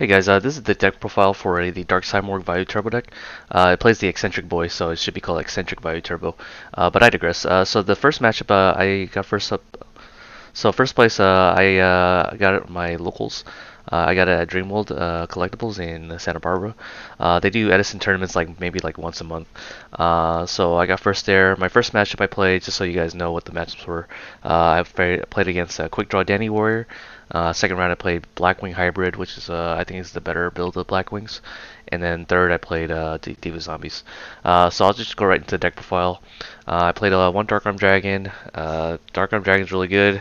Hey guys, this is the deck profile for the Dark Simorgh Vayu Turbo deck. It plays the Eccentric Boy, so it should be called Eccentric Vayu Turbo. But I digress. So the first matchup, I got first up. So first place, I got it at my locals. I got it at Dreamworld Collectibles in Santa Barbara. They do Edison tournaments maybe once a month. So I got first there. My first matchup I played, just so you guys know what the matchups were. Played against Quick Draw Danny Warrior. Second round I played Blackwing Hybrid, which is I think is the better build of Blackwings. And then third I played Diva Zombies. So I'll just go right into the deck profile. I played one Dark Arm Dragon. Dark Arm Dragon is really good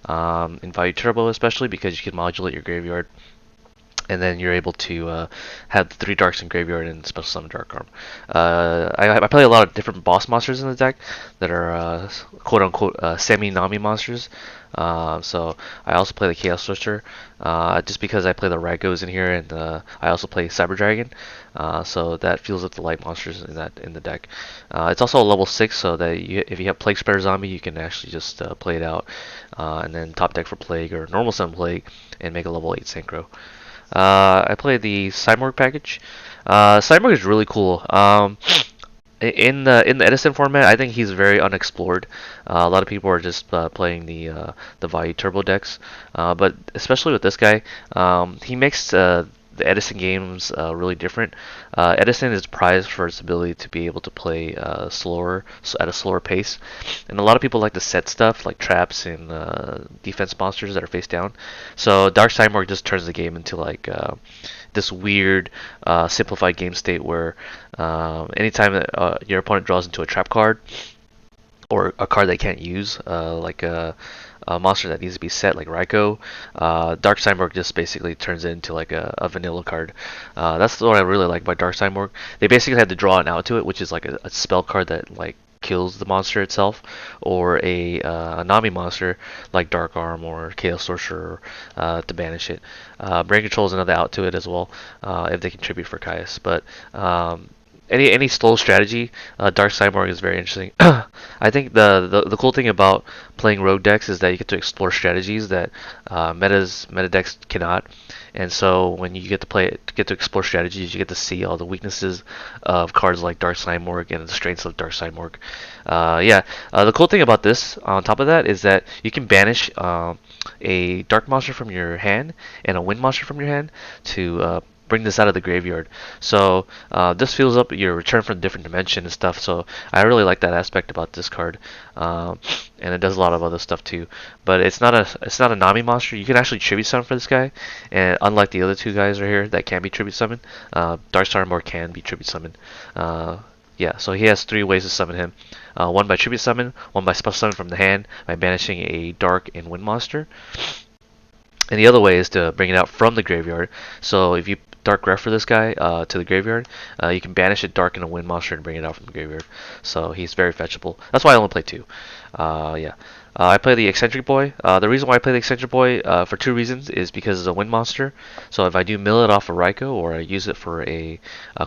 in Vayu Turbo, especially because you can modulate your graveyard. And then you're able to have the 3 darks in graveyard and special summon Dark Arm. I play a lot of different boss monsters in the deck that are quote unquote semi-Nami monsters. So I also play the Chaos Sorcerer just because I play the Ragos in here, and I also play Cyber Dragon. So that fills up the light monsters in the deck. It's also a level 6, so that if you have Plague Spreader Zombie, you can actually just play it out, and then top deck for Plague or normal summon Plague, and make a level 8 Synchro. I played the Simorgh package. Simorgh is really cool. In the Edison format, I think he's very unexplored. A lot of people are just playing the Vayu Turbo decks, but especially with this guy, he makes the Edison games really different. Edison is prized for its ability to be able to play slower, so at a slower pace, and a lot of people like to set stuff like traps and defense monsters that are face down. So Dark Simorgh just turns the game into this weird simplified game state where anytime that, your opponent draws into a trap card or a card they can't use, like a monster that needs to be set, like Raikou, Dark Simorgh just basically turns it into like a vanilla card. That's what I really like by Dark Simorgh. They basically had to draw an out to it, which is like a spell card that kills the monster itself, or a Nami monster like Dark Arm or Chaos Sorcerer to banish it. Brain Control is another out to it as well if they contribute for Caius. But any slow strategy, Dark Cyborg is very interesting. I think the cool thing about playing rogue decks is that you get to explore strategies that meta decks cannot. And so when you get to explore strategies, you get to see all the weaknesses of cards like Dark Simorgh and the strengths of Dark Simorgh. The cool thing about this, on top of that, is that you can banish a dark monster from your hand and a wind monster from your hand to bring this out of the graveyard. So this fills up your return from a different dimension and stuff. So I really like that aspect about this card, and it does a lot of other stuff too. But it's not a Nami monster. You can actually tribute summon for this guy, and unlike the other two guys right here that can be tribute summoned, Dark Starmore can be tribute summoned. Yeah, so he has 3 ways to summon him. One by tribute summon, one by special summon from the hand by banishing a dark and wind monster, and the other way is to bring it out from the graveyard. So if you Dark Ref for this guy to the graveyard, you can banish a Dark and a Wind monster and bring it out from the graveyard. So he's very fetchable. That's why I only play 2. Yeah. I play the Eccentric Boy. The reason why I play the Eccentric Boy for 2 reasons is because it's a Wind monster. So if I do mill it off a Raikou or I use it for a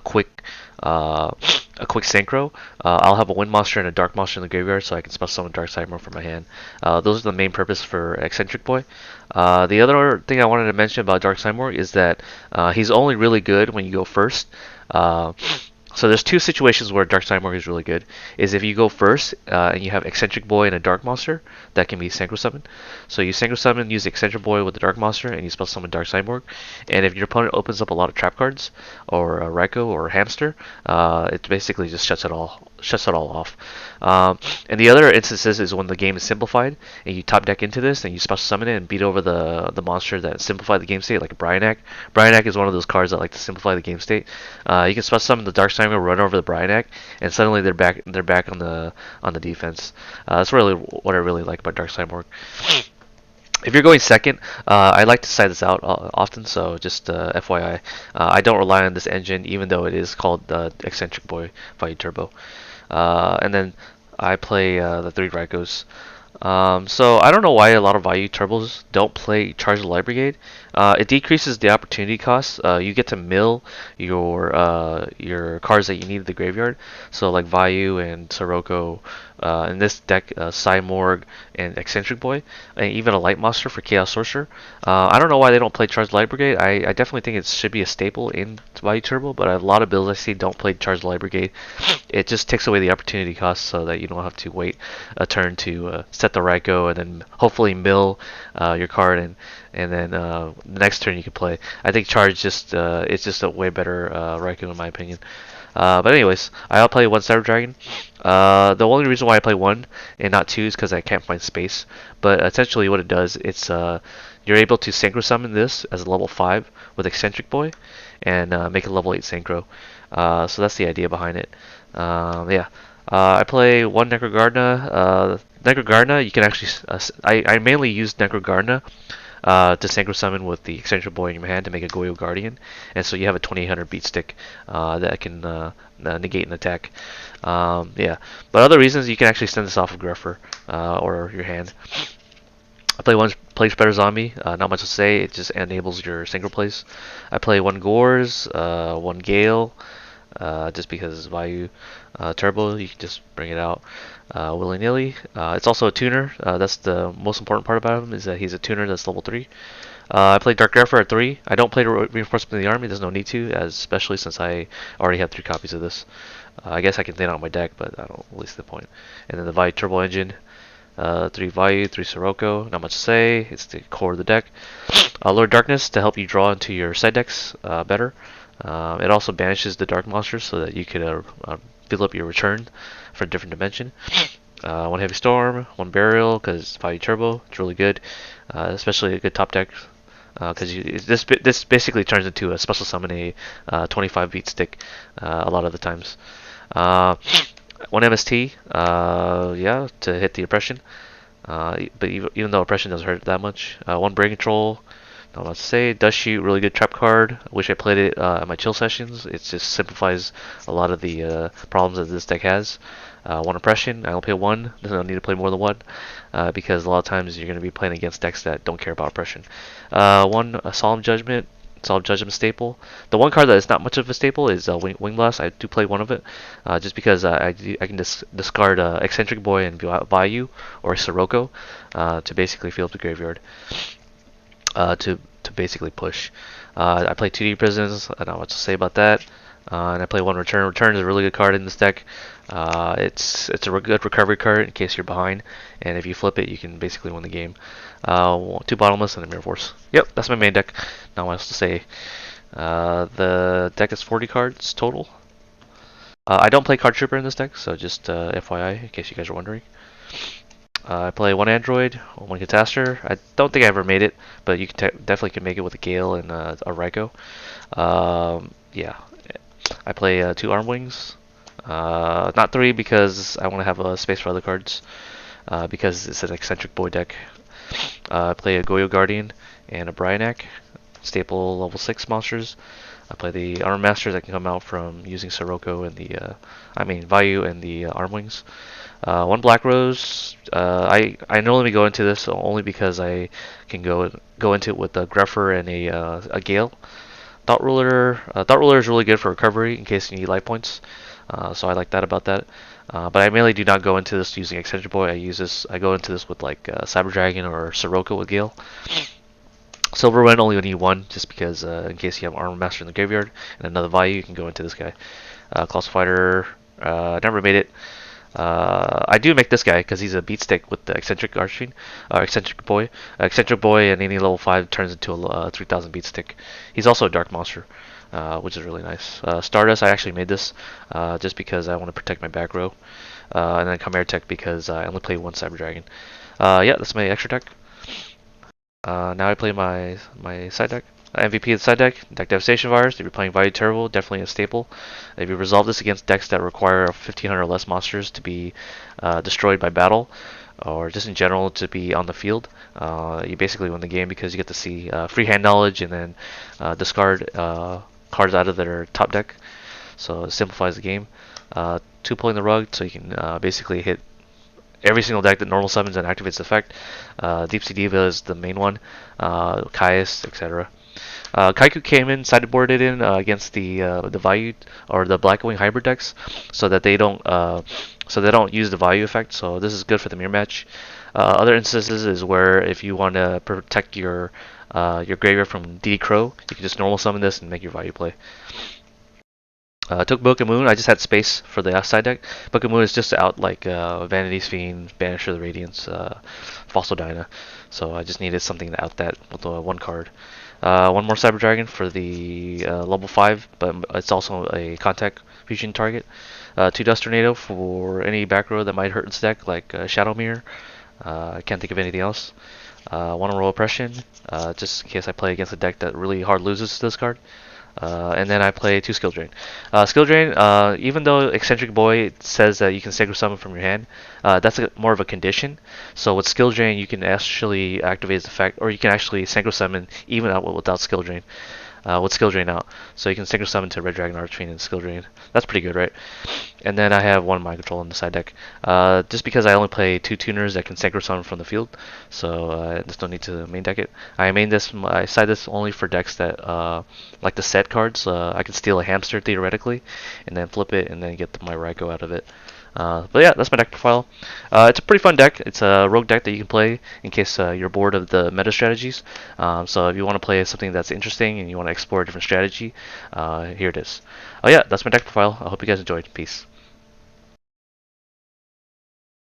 quick uh, a quick synchro, I'll have a Wind monster and a Dark monster in the graveyard, so I can special summon Dark Simorgh from my hand. Those are the main purpose for Eccentric Boy. The other thing I wanted to mention about Dark Simorgh is that he's only really good when you go first. Uh, so there's 2 situations where Dark Simorgh is really good. Is if you go first and you have Eccentric Boy and a Dark Monster that can be Synchro Summon. So you Synchro Summon, use Eccentric Boy with the Dark Monster, and you Special Summon Dark Simorgh. And if your opponent opens up a lot of trap cards, or a Raikou or a Hamster, it basically just shuts it all off. And the other instances is when the game is simplified and you top deck into this and you special summon it and beat over the monster that simplified the game state, like a Bryanak. Bryanak is one of those cards that like to simplify the game state. You can special summon the Dark Simorgh, run over the Bryanak, and suddenly they're back on the defense. That's really what I really like about Dark Simorgh. If you're going second, I like to side this out often, so just FYI. I don't rely on this engine, even though it is called the Eccentric Boy Vayu Turbo. And then I play the 3 Raikos. So I don't know why a lot of Vayu Turbos don't play Charge the Light Brigade. It decreases the opportunity cost. You get to mill your cards that you need in the graveyard. So like Vayu and Sirocco, In this deck, Simorgh and Eccentric Boy, and even a Light Monster for Chaos Sorcerer. I don't know why they don't play Charged Light Brigade. I definitely think it should be a staple in Vayu Turbo, but a lot of builds I see don't play Charged Light Brigade. It just takes away the opportunity cost so that you don't have to wait a turn to set the Raikou and then hopefully mill your card, and then the next turn you can play. I think Charge just it's just a way better Raikou in my opinion. But anyways, I'll play one Cyber Dragon. The only reason why I play one and not two is because I can't find space. But essentially, what it does, it's you're able to synchro summon this as a level 5 with Eccentric Boy, and make a level 8 synchro. So that's the idea behind it. Yeah. I play one Necrogardna. Necrogardna, you can actually. I mainly use Necrogardna to synchro summon with the Eccentric Boy in your hand to make a Goyo Guardian, and so you have a 2800 beat stick that can negate an attack. Yeah, but other reasons you can actually send this off of Gruffer or your hand. I play one Play Spreader Zombie, not much to say, it just enables your single plays. I play one Gores, one Gale, just because Vayu Turbo, you can just bring it out willy-nilly. It's also a tuner. That's the most important part about him, is that he's a tuner that's level 3. I play Dark Grepher at 3. I don't play Reinforcement of the Army, there's no need to, especially since I already have 3 copies of this. I guess I can thin out my deck, but I don't really see the point. And then the Vayu Turbo Engine. 3 Vayu, 3 Sirocco, not much to say, it's the core of the deck. Lord Darkness to help you draw into your side decks better. It also banishes the dark monsters so that you could build up your return for a different dimension. One Heavy Storm, one Burial because Vayu Turbo, it's really good, especially a good top deck. Because this basically turns into a special summon a 25 beat stick a lot of the times. One MST, yeah, to hit the oppression. But even though oppression doesn't hurt that much. One brain control, not much to say. Dust shoot, really good trap card. I wish I played it at my chill sessions. It just simplifies a lot of the problems that this deck has. One oppression, I only play one. There's no need to play more than one because a lot of times you're going to be playing against decks that don't care about oppression. One Solemn Judgment. Solemn Judgment staple. The one card that is not much of a staple is Wing Blast. I do play one of it, just because I can discard Eccentric Boy and Vayu or Sirocco to basically fill up the graveyard. To basically push. I play 2D Prisons. I don't know what to say about that. And I play one Return. Return is a really good card in this deck. It's a good recovery card in case you're behind, and if you flip it, you can basically win the game. 2 Bottomless and a Mirror Force. Yep, that's my main deck. Not much else to say. The deck is 40 cards total. I don't play Card Trooper in this deck, so just FYI, in case you guys are wondering. I play one Android, one Catastor. I don't think I ever made it, but you can definitely can make it with a Gale and a Raikou. Yeah, I play 2 Arm Wings. Not 3 because I want to have a space for other cards. Because it's an Eccentric Boy deck. I play a Goyo Guardian and a Bryanak, staple level 6 monsters. I play the Armor Masters that can come out from using Sirocco and the, Vayu and the Arm Wings. One Black Rose. I normally go into this only because I can go into it with a Greffer and a Gale. Thought Ruler is really good for recovery in case you need life points. So I like that about that. But I mainly do not go into this using Eccentric Boy. I go into this with like Cyber Dragon or Sirocco with Gale. Silver Wind only need 1 just because in case you have Armor Master in the graveyard and another Vayu, you can go into this guy. Colossal Fighter, never made it. I do make this guy because he's a beat stick with the Eccentric Archfiend, or Eccentric Boy. Eccentric Boy and any level 5 turns into a 3000 beat stick. He's also a Dark Monster, which is really nice. Stardust, I actually made this just because I want to protect my back row. And then Chimera Tech because I only play one Cyber Dragon. Yeah, that's my extra deck. Now I play my side deck. MVP of the side deck, Deck Devastation Virus. If you're playing Vayu Turbo, definitely a staple. If you resolve this against decks that require 1500 or less monsters to be destroyed by battle, or just in general to be on the field, you basically win the game because you get to see free hand knowledge and then discard cards out of their top deck. So it simplifies the game. 2 pulling the rug, so you can basically hit every single deck that normal summons and activates the effect. Deep Sea Diva is the main one, Caius, etc. Kaiku came in, sideboarded in against the Vayu or the Blackwing hybrid decks, so that they don't use the Vayu effect. So this is good for the mirror match. Other instances is where if you want to protect your graveyard from DD Crow, you can just normal summon this and make your Vayu play. Took Book of Moon. I just had space for the outside deck. Book of Moon is just out like Vanity's Fiend, Banisher of the Radiance, Fossil Dyna. So I just needed something to out that with one card. One more Cyber Dragon for the level 5, but it's also a contact fusion target. Two Dust Tornado for any back row that might hurt its deck, like Shadow Mirror. I can't think of anything else. One Royal Oppression, just in case I play against a deck that really hard loses to this card. And then I play 2 Skill Drain. Skill Drain, even though Eccentric Boy says that you can Synchro Summon from your hand, that's more of a condition. So with Skill Drain, you can actually activate its effect, or you can actually Synchro Summon even without Skill Drain. With Skill Drain out. So you can Synchro Summon to Red Dragon Archfiend and Skill Drain. That's pretty good, right? And then I have one Mind Control in the side deck. Just because I only play 2 tuners that can Synchro Summon from the field, so I just don't need to main deck it. I side this only for decks that, like the set cards, I can steal a Hamster theoretically, and then flip it, and then get my Raikou out of it. But yeah, that's my deck profile. It's a pretty fun deck. It's a rogue deck that you can play in case you're bored of the meta strategies. So if you want to play something that's interesting and you want to explore a different strategy, here it is. Oh yeah, that's my deck profile. I hope you guys enjoyed. Peace.